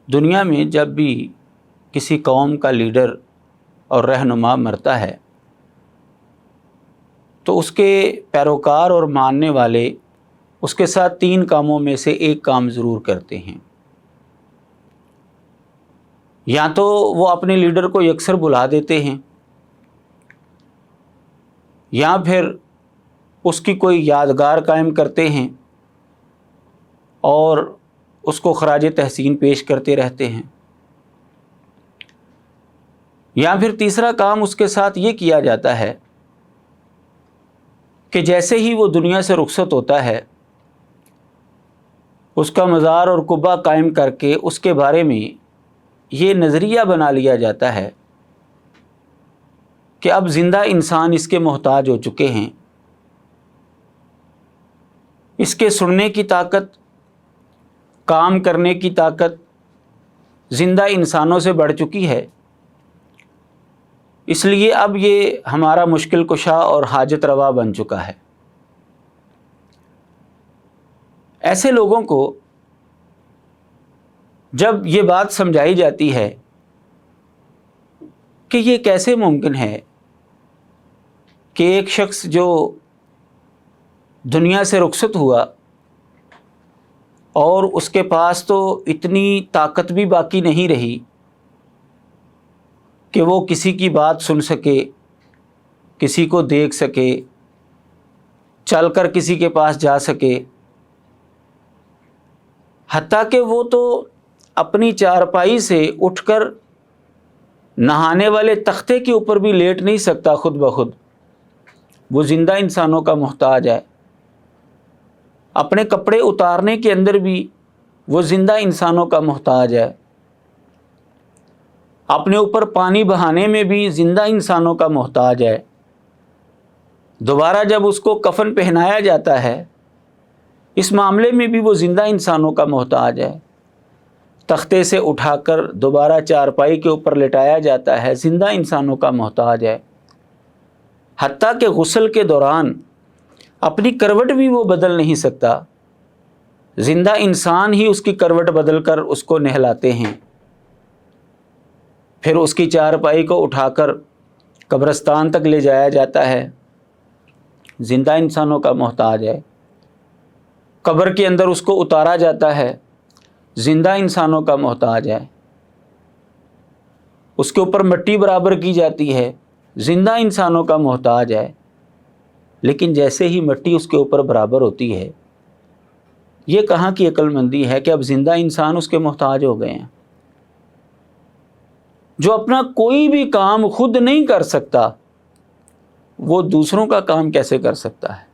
دنیا میں جب بھی کسی قوم کا لیڈر اور رہنما مرتا ہے تو اس کے پیروکار اور ماننے والے اس کے ساتھ 3 کاموں میں سے ایک کام ضرور کرتے ہیں۔ یا تو وہ اپنے لیڈر کو یکسر بلا دیتے ہیں، یا پھر اس کی کوئی یادگار قائم کرتے ہیں اور اس کو خراج تحسین پیش کرتے رہتے ہیں، یا پھر تیسرا کام اس کے ساتھ یہ کیا جاتا ہے کہ جیسے ہی وہ دنیا سے رخصت ہوتا ہے اس کا مزار اور قبہ قائم کر کے اس کے بارے میں یہ نظریہ بنا لیا جاتا ہے کہ اب زندہ انسان اس کے محتاج ہو چکے ہیں، اس کے سننے کی طاقت، کام کرنے کی طاقت زندہ انسانوں سے بڑھ چکی ہے، اس لیے اب یہ ہمارا مشکل کشا اور حاجت روا بن چکا ہے۔ ایسے لوگوں کو جب یہ بات سمجھائی جاتی ہے کہ یہ کیسے ممکن ہے کہ ایک شخص جو دنیا سے رخصت ہوا اور اس کے پاس تو اتنی طاقت بھی باقی نہیں رہی کہ وہ کسی کی بات سن سکے، کسی کو دیکھ سکے، چل کر کسی کے پاس جا سکے، حتیٰ کہ وہ تو اپنی چارپائی سے اٹھ کر نہانے والے تختے کے اوپر بھی لیٹ نہیں سکتا خود بخود، وہ زندہ انسانوں کا محتاج ہے۔ اپنے کپڑے اتارنے کے اندر بھی وہ زندہ انسانوں کا محتاج ہے۔ اپنے اوپر پانی بہانے میں بھی زندہ انسانوں کا محتاج ہے۔ دوبارہ جب اس کو کفن پہنایا جاتا ہے اس معاملے میں بھی وہ زندہ انسانوں کا محتاج ہے۔ تختے سے اٹھا کر دوبارہ چارپائی کے اوپر لٹایا جاتا ہے، زندہ انسانوں کا محتاج ہے۔ حتیٰ کہ غسل کے دوران اپنی کروٹ بھی وہ بدل نہیں سکتا، زندہ انسان ہی اس کی کروٹ بدل کر اس کو نہلاتے ہیں، پھر اس کی چارپائی کو اٹھا کر قبرستان تک لے جایا جاتا ہے، زندہ انسانوں کا محتاج ہے۔ قبر کے اندر اس کو اتارا جاتا ہے، زندہ انسانوں کا محتاج ہے۔ اس کے اوپر مٹی برابر کی جاتی ہے، زندہ انسانوں کا محتاج ہے۔ لیکن جیسے ہی مٹی اس کے اوپر برابر ہوتی ہے، یہ کہاں کی عقل مندی ہے کہ اب زندہ انسان اس کے محتاج ہو گئے ہیں؟ جو اپنا کوئی بھی کام خود نہیں کر سکتا وہ دوسروں کا کام کیسے کر سکتا ہے؟